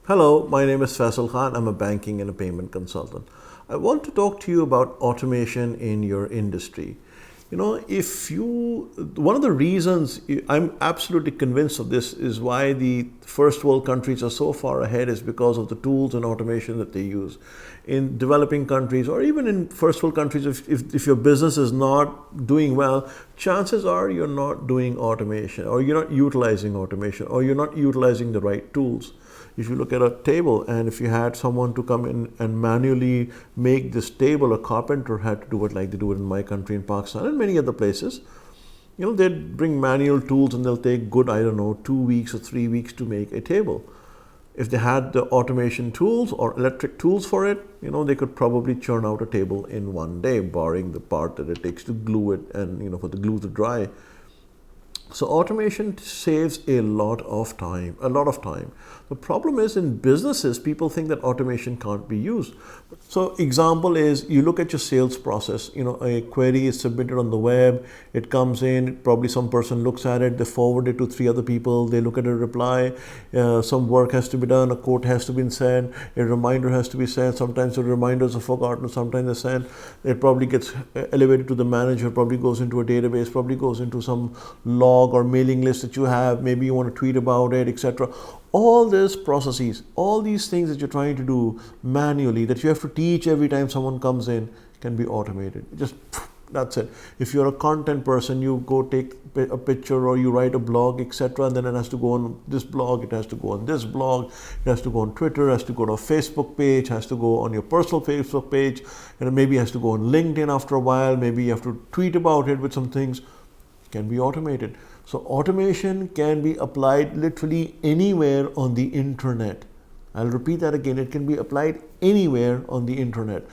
Hello, my name is Faisal Khan. I'm a banking and a payment consultant. I want to talk to you about automation in your industry. One of the reasons I'm absolutely convinced of this is why the first world countries are so far ahead is because of the tools and automation that they use. In developing countries or even in first world countries, if your business is not doing well, chances are you're not doing automation or you're not utilizing automation or you're not utilizing the right tools. If you look at a table and if you had someone to come in and manually make this table, a carpenter had to do it like they do it in my country in Pakistan and many other places. They'd bring manual tools and they'll take good, 2 weeks or 3 weeks to make a table. If they had the automation tools or electric tools for it, they could probably churn out a table in one day, barring the part that it takes to glue it and, for the glue to dry. So automation saves a lot of time. The problem is in businesses, people think that automation can't be used. So example is you look at your sales process, a query is submitted on the web, it comes in, probably some person looks at it, they forward it to 3 other people, they look at a reply, some work has to be done, a quote has to be sent, a reminder has to be sent, sometimes the reminders are forgotten, sometimes they're sent, it probably gets elevated to the manager, probably goes into a database, probably goes into some log or mailing list that you have, maybe you want to tweet about it, etc. All these processes, all these things that you're trying to do manually, that you have to teach every time someone comes in, can be automated. That's it. If you're a content person, you go take a picture or you write a blog, etc., and then it has to go on this blog, it has to go on this blog, it has to go on Twitter, it has to go to a Facebook page, has to go on your personal Facebook page, and it maybe has to go on LinkedIn after a while, maybe you have to tweet about it with some things. It can be automated. So automation can be applied literally anywhere on the internet. I'll repeat that again. It can be applied anywhere on the internet.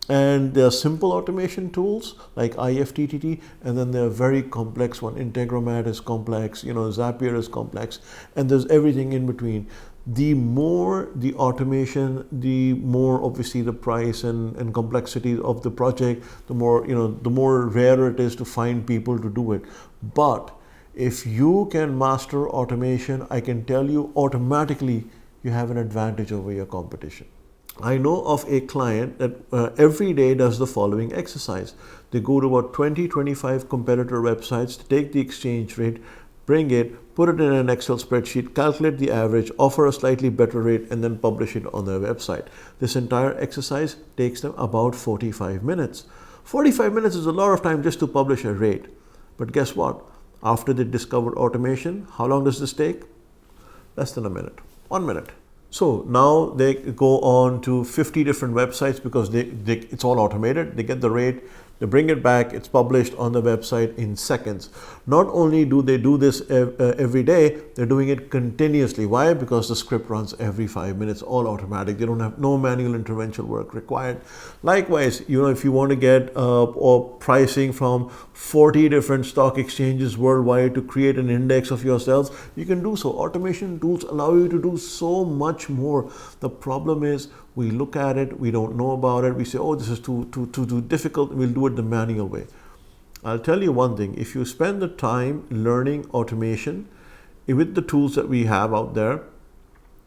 And there are simple automation tools like IFTTT, and then there are very complex one. Integromat is complex, Zapier is complex, and there's everything in between. The more the automation, the more obviously the price and complexity of the project, the more rare it is to find people to do it. But if you can master automation, I can tell you automatically you have an advantage over your competition. I know of a client that every day does the following exercise. They go to about 20-25 competitor websites to take the exchange rate, bring it, put it in an Excel spreadsheet, calculate the average, offer a slightly better rate, and then publish it on their website. This entire exercise takes them about 45 minutes. 45 minutes is a lot of time just to publish a rate. But guess what? After they discovered automation, how long does this take? Less than a minute, 1 minute. So now they go on to 50 different websites because it's all automated. They get the rate, they bring it back, it's published on the website in seconds. Not only do they do this every day, they're doing it continuously. Why? Because the script runs every 5 minutes, all automatic. They don't have no manual intervention work required. Likewise, if you want to get pricing from 40 different stock exchanges worldwide to create an index of yourselves, you can do so. Automation tools allow you to do so much more. The problem is we look at it, we don't know about it, we say, oh, this is too difficult, we'll do it the manual way. I'll tell you one thing, if you spend the time learning automation with the tools that we have out there,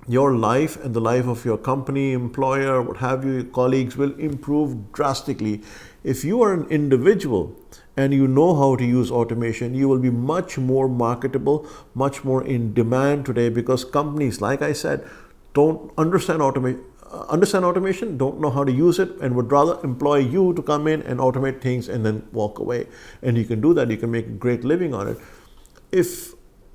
your life and the life of your company, employer, what have you, colleagues will improve drastically. If you are an individual and you know how to use automation, you will be much more marketable, much more in demand today because companies, like I said, don't understand automation, don't know how to use it, and would rather employ you to come in and automate things and then walk away. And you can do that. You can make a great living on it.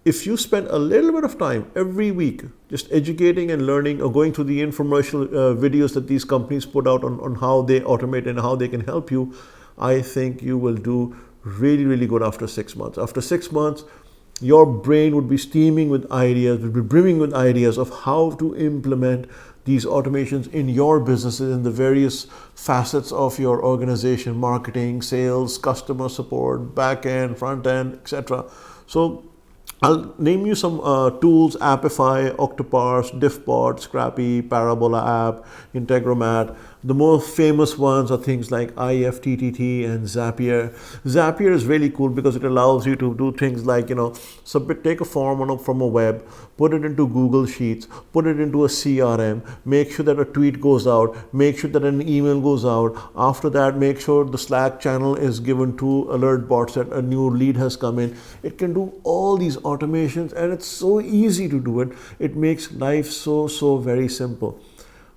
If you spend a little bit of time every week just educating and learning or going through the infomercial videos that these companies put out on how they automate and how they can help you, I think you will do really, really good after 6 months. After 6 months, your brain would be steaming with ideas, would be brimming with ideas of how to implement these automations in your businesses in the various facets of your organization: marketing, sales, customer support, back end, front end, etc. So I'll name you some tools: Apify, Octoparse, Diffbot, Scrapy, Parabola app, Integromat. The most famous ones are things like IFTTT and Zapier. Zapier is really cool because it allows you to do things like, take a form from a web, put it into Google Sheets, put it into a CRM, make sure that a tweet goes out, make sure that an email goes out. After that, make sure the Slack channel is given to alert bots that a new lead has come in. It can do all these automations, and it's so easy to do it. It makes life so very simple.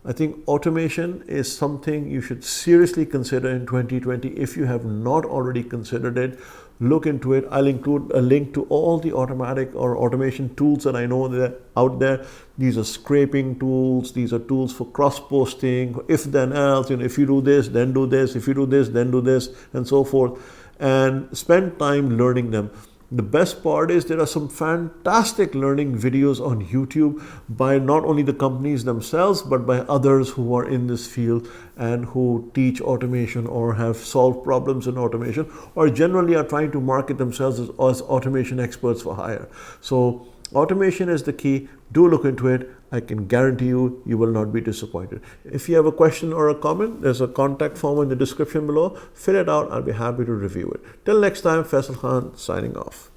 I think automation is something you should seriously consider in 2020. If you have not already considered it, look into it. I'll include a link to all the automatic or automation tools that I know that are out there. These are scraping tools. These are tools for cross-posting, if then else, if you do this, then do this, if you do this, then do this, and so forth. And spend time learning them. The best part is there are some fantastic learning videos on YouTube by not only the companies themselves, but by others who are in this field and who teach automation or have solved problems in automation, or generally are trying to market themselves as automation experts for hire. So automation is the key. Do look into it. I can guarantee you, you will not be disappointed. If you have a question or a comment, there's a contact form in the description below. Fill it out. I'll be happy to review it. Till next time, Faisal Khan signing off.